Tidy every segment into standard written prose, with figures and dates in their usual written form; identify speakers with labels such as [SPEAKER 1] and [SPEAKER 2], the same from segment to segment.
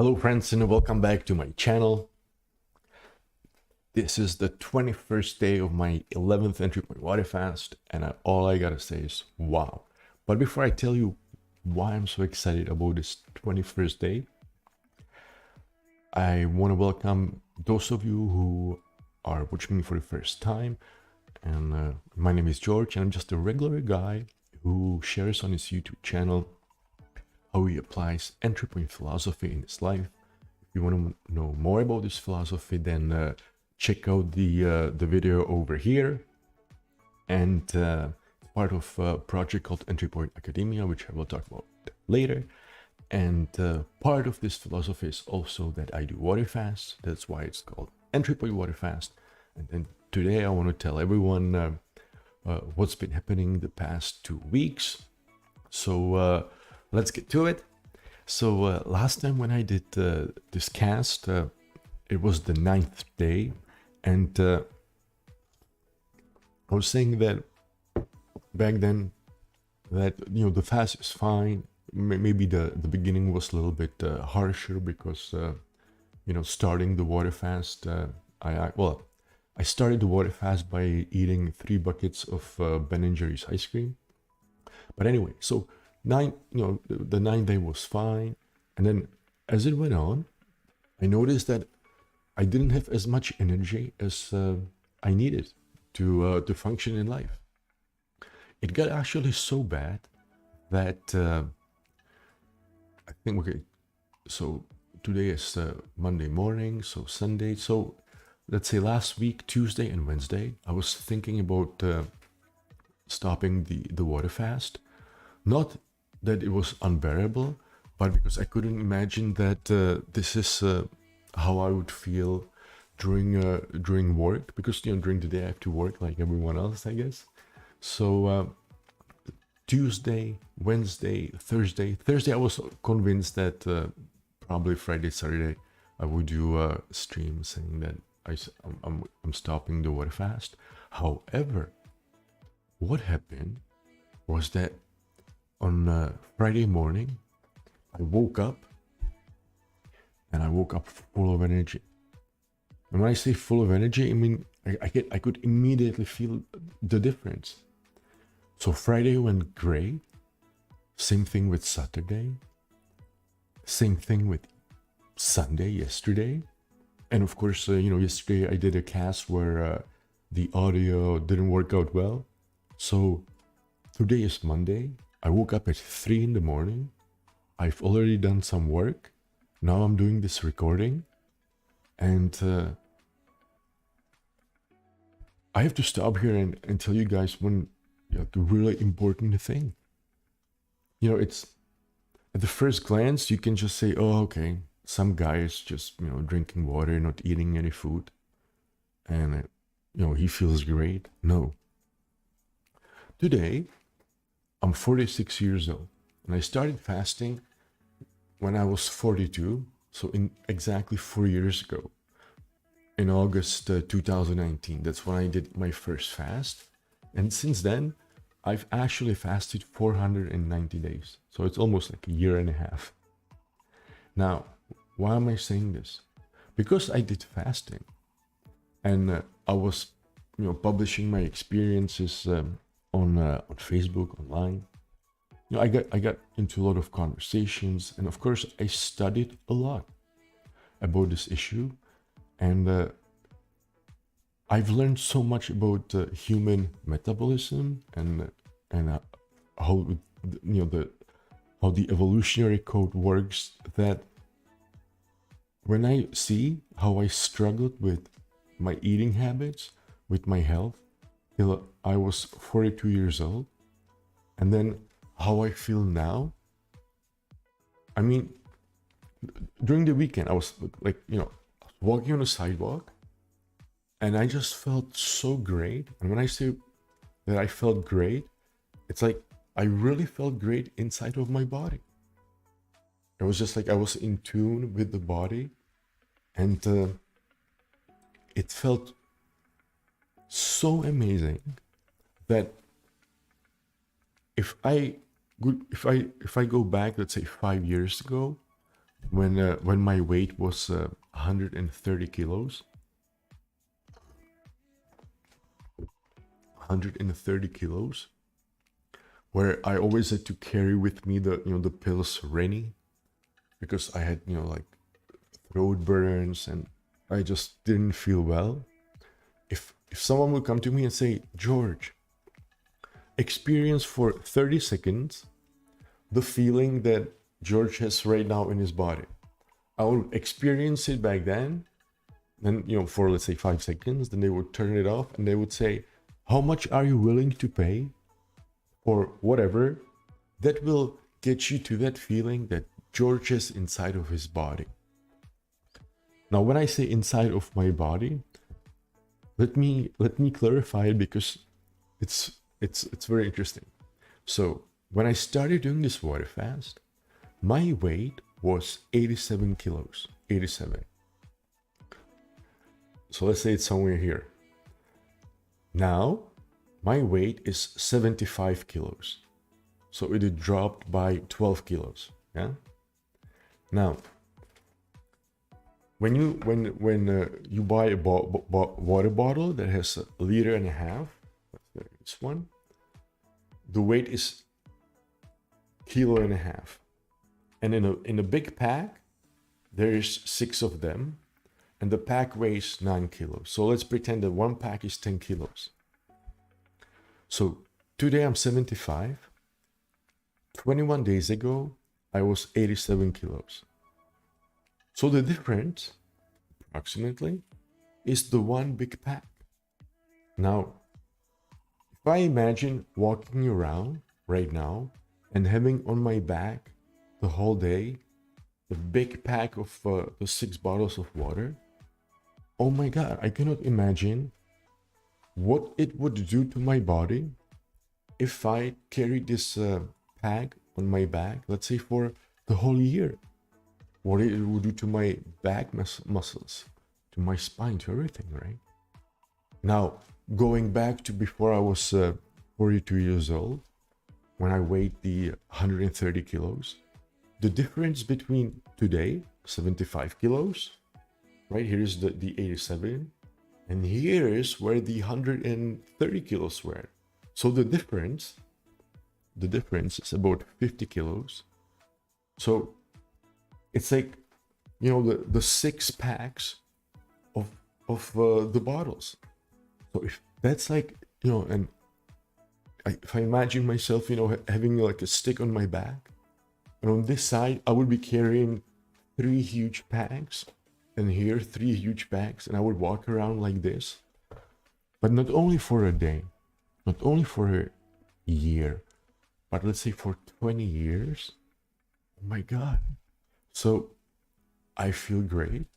[SPEAKER 1] Hello friends and welcome back to my channel. This is the 21st day of my 11th entry point water fast and all I gotta say is wow. But before I tell you why I'm so excited about this 21st day, I want to welcome those of you who are watching me for the first time. And my name is George and I'm just a regular guy who shares on his YouTube channel how he applies entry point philosophy in his life. If you want to know more about this philosophy, then check out the video over here. And part of a project called Entry Point Academia, which I will talk about later. And part of this philosophy is also that I do water fasts. That's why it's called Entry Point Water Fast. And then today I want to tell everyone what's been happening the past 2 weeks. So let's get to it. So last time when I did this cast, it was the 9th day, and I was saying that back then that the fast is fine. Maybe the beginning was a little bit harsher because starting the water fast, I started the water fast by eating 3 buckets of Ben & Jerry's ice cream. But anyway, so the 9th day was fine, and then as it went on, I noticed that I didn't have as much energy as I needed to function in life. It got actually so bad that I think, okay, so today is Monday morning, so Sunday, so let's say last week, Tuesday and Wednesday, I was thinking about stopping the water fast. Not that it was unbearable, but because I couldn't imagine that this is how I would feel during work, because during the day I have to work like everyone else, I guess. So Tuesday, Wednesday, Thursday I was convinced that probably Friday, Saturday I would do a stream saying that I'm stopping the water fast. However, what happened was that on Friday morning, I woke up full of energy. And when I say full of energy, I mean, I could immediately feel the difference. So Friday went great. Same thing with Saturday. Same thing with Sunday, yesterday. And of course, yesterday I did a cast where the audio didn't work out well. So today is Monday. I woke up at 3 in the morning. I've already done some work. Now I'm doing this recording. And I have to stop here and tell you guys one really important thing. It's at the first glance, you can just say, oh, okay, some guy is just, drinking water, not eating any food. And, he feels great. No. Today, I'm 46 years old, and I started fasting when I was 42, so in exactly 4 years ago, in August 2019. That's when I did my first fast, and since then, I've actually fasted 490 days, so it's almost like a year and a half. Now, why am I saying this? Because I did fasting, and I was, publishing my experiences on Facebook, online. I got into a lot of conversations, and of course I studied a lot about this issue, and I've learned so much about human metabolism and how how the evolutionary code works, that when I see how I struggled with my eating habits, with my health, till I was 42 years old, and then how I feel now. I mean, during the weekend, I was like, walking on the sidewalk, and I just felt so great. And when I say that I felt great, it's like I really felt great inside of my body. It was just like I was in tune with the body, and it felt so amazing that if I go back, let's say 5 years ago, when my weight was 130 kilos. 130 kilos, where I always had to carry with me the pills ready, because I had like throat burns and I just didn't feel well. If someone would come to me and say, George, experience for 30 seconds the feeling that George has right now in his body, I will experience it back then for let's say 5 seconds, then they would turn it off and they would say, how much are you willing to pay for whatever that will get you to that feeling that George has inside of his body. Now, when I say inside of my body, let me clarify it, because it's very interesting. So when I started doing this water fast, my weight was 87 kilos. 87. So let's say it's somewhere here. Now my weight is 75 kilos. So it dropped by 12 kilos. Yeah. Now, when you buy a water bottle that has a liter and a half, this one, the weight is kilo and a half, and in a big pack, there's 6 of them, and the pack weighs 9 kilos. So let's pretend that one pack is 10 kilos. So today I'm 75. 21 days ago, I was 87 kilos. So the difference, approximately, is the one big pack. Now, if I imagine walking around right now and having on my back the whole day the big pack of the 6 bottles of water, oh my God, I cannot imagine what it would do to my body if I carried this pack on my back, let's say for the whole year. What it would do to my back muscles, to my spine, to everything, right? Now, going back to before I was 42 years old, when I weighed the 130 kilos, the difference between today, 75 kilos, right here is the 87, and here is where the 130 kilos were. So the difference is about 50 kilos. So it's like, the 6 packs of the bottles. So if that's like, and if I imagine myself, having like a stick on my back, and on this side, I would be carrying 3 huge packs, and here 3 huge packs, and I would walk around like this. But not only for a day, not only for a year, but let's say for 20 years. Oh my God. So I feel great.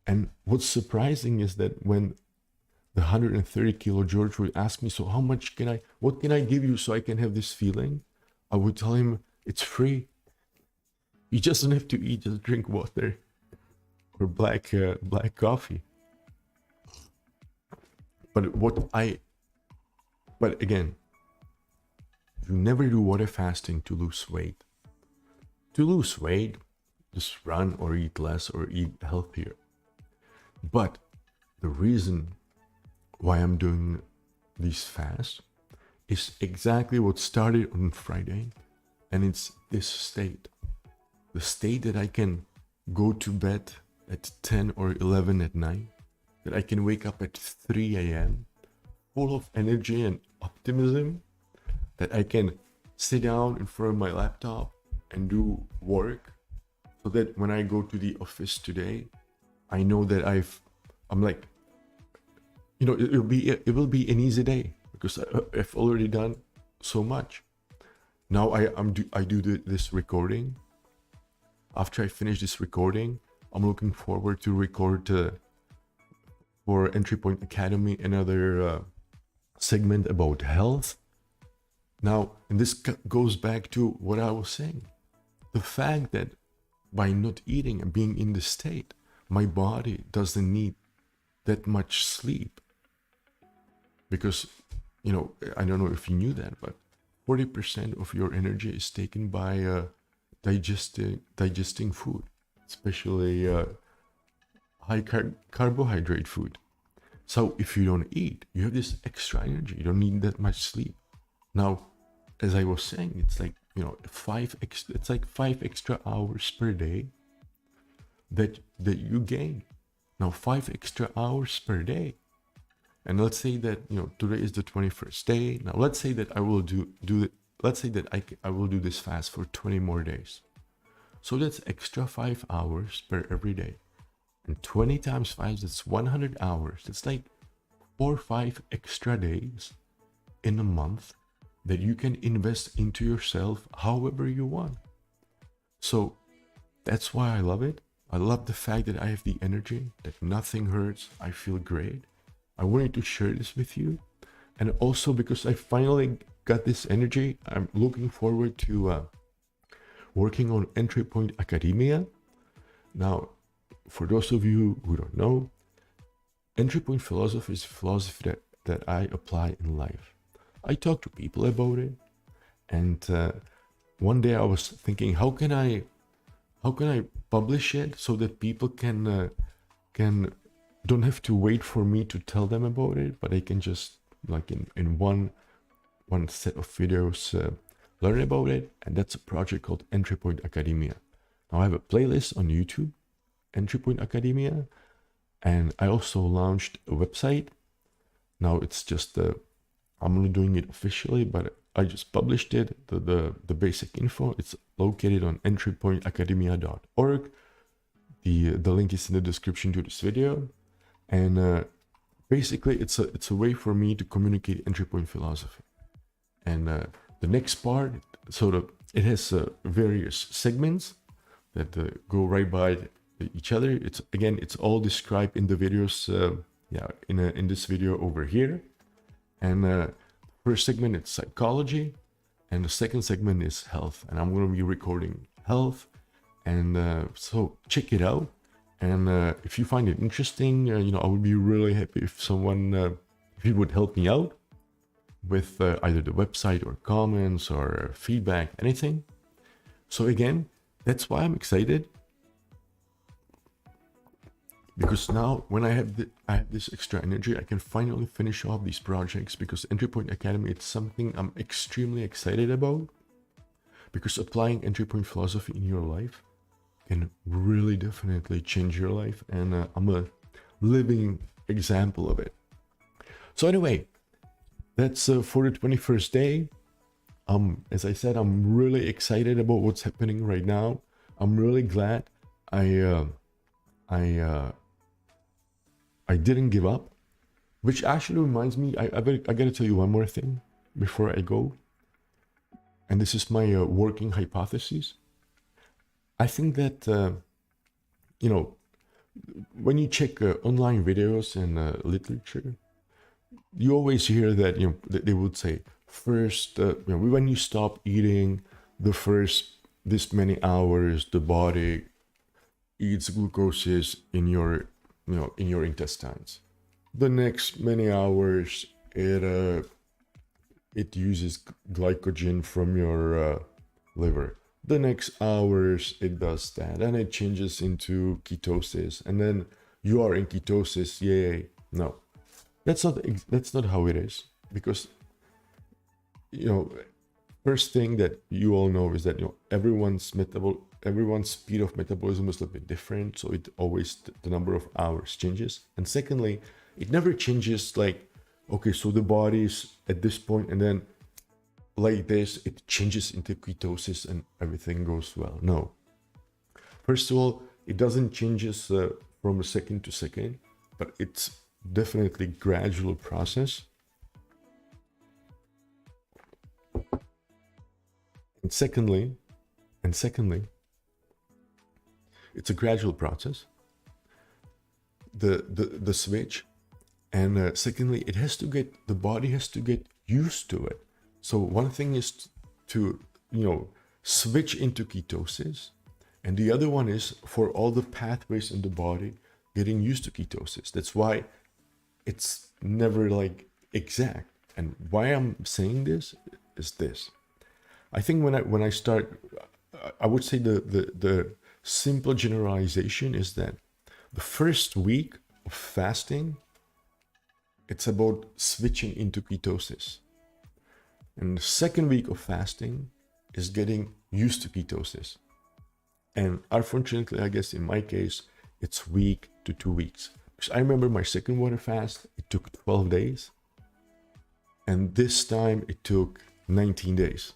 [SPEAKER 1] And what's surprising is that when the 130 kilo George would ask me, so what can I give you so I can have this feeling? I would tell him, it's free. You just don't have to eat, just drink water or black coffee. But again, you never do water fasting to lose weight. To lose weight, just run or eat less or eat healthier. But the reason why I'm doing these fasts is exactly what started on Friday, and it's this state. The state that I can go to bed at 10 or 11 at night, that I can wake up at 3 a.m. full of energy and optimism, that I can sit down in front of my laptop and do work, so that when I go to the office today, I know that I'm like, it will be an easy day because I've already done so much. Now I do this recording. After I finish this recording, I'm looking forward to record for ENTRYPOINT Academy another segment about health. Now, and this goes back to what I was saying. The fact that by not eating and being in this state, my body doesn't need that much sleep. Because, I don't know if you knew that, but 40% of your energy is taken by digesting food, especially carbohydrate food. So if you don't eat, you have this extra energy. You don't need that much sleep. Now, as I was saying, it's like, you know, it's like 5 extra hours per day that you gain. Now, 5 extra hours per day. And let's say that, you know, today is the 21st day. Now, let's say that I will let's say that I will do this fast for 20 more days. So that's extra 5 hours per every day. And 20 times 5, that's 100 hours. That's like 4 or 5 extra days in a month that you can invest into yourself however you want. So that's why I love it. I love the fact that I have the energy, that nothing hurts. I feel great. I wanted to share this with you. And also because I finally got this energy, I'm looking forward to working on ENTRYPOINT Academia. Now, for those of you who don't know, ENTRYPOINT philosophy is philosophy that I apply in life. I talk to people about it, and one day I was thinking, how can I publish it so that people can don't have to wait for me to tell them about it, but they can just like in one set of videos learn about it. And that's a project called ENTRYPOINT Academia. Now I have a playlist on YouTube, ENTRYPOINT Academia, and I also launched a website. Now it's just I'm not doing it officially, but I just published it, the basic info. It's located on entrypointacademia.org. The link is in the description to this video. And basically it's a way for me to communicate ENTRYPOINT philosophy. And the next part, it has various segments that go right by each other. It's all described in the videos, in this video over here. And first segment is psychology, and the second segment is health. And I'm going to be recording health, and so check it out. And if you find it interesting, I would be really happy if if you would help me out with either the website or comments or feedback, anything. So again, that's why I'm excited. Because now when I have this extra energy, I can finally finish off these projects, because ENTRYPOINT Academy, it's something I'm extremely excited about, because applying ENTRYPOINT philosophy in your life can really definitely change your life, and I'm a living example of it. So anyway, that's for the 21st day. As I said, I'm really excited about what's happening right now. I'm really glad I didn't give up, which actually reminds me, I gotta tell you one more thing before I go. And this is my working hypothesis. I think that, when you check online videos and literature, you always hear that, they would say, first, when you stop eating, the first this many hours, the body eats glucose in your intestines. The next many hours, it uses glycogen from your liver. The next hours, it does that, and it changes into ketosis, and then you are in ketosis. Yay! No, that's not how it is, because first thing that you all know is that everyone's speed of metabolism is a little bit different, so it always the number of hours changes. And secondly, it never changes like, okay, so the body is at this point, and then like this, it changes into ketosis and everything goes well. No. First of all, it doesn't changes from a second to second, but it's definitely gradual process. And secondly, it's a gradual process, the switch. And secondly, the body has to get used to it. So one thing is to, switch into ketosis. And the other one is for all the pathways in the body getting used to ketosis. That's why it's never like exact. And why I'm saying this is this. I think when I start I would say the simple generalization is that the first week of fasting, it's about switching into ketosis. And the second week of fasting is getting used to ketosis. And unfortunately, I guess in my case, it's week to 2 weeks. Because I remember my second water fast, it took 12 days. And this time it took 19 days.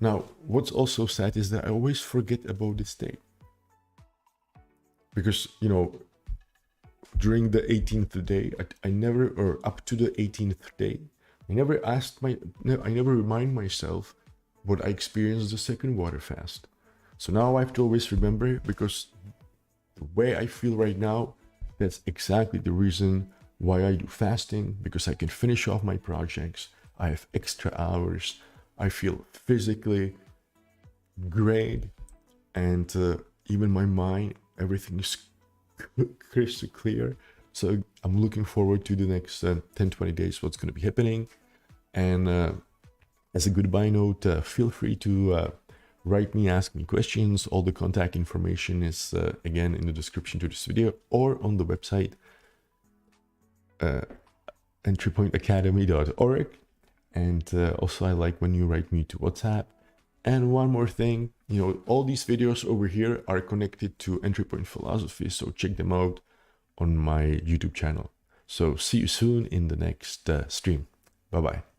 [SPEAKER 1] Now, what's also sad is that I always forget about this day. Because, you know, during the 18th day, I never, or up to the 18th day, I never remind myself what I experienced the second water fast. So now I have to always remember, because the way I feel right now, that's exactly the reason why I do fasting, because I can finish off my projects. I have extra hours. I feel physically great. And even my mind, everything is crystal clear. So I'm looking forward to the next 10-20 days, what's going to be happening. And as a goodbye note, feel free to write me, ask me questions. All the contact information is again in the description to this video or on the website entrypointacademy.org. And also I like when you write me to WhatsApp. And one more thing, you know, all these videos over here are connected to ENTRYPOINT philosophy, so check them out on my YouTube channel. So see you soon in the next stream. Bye-bye.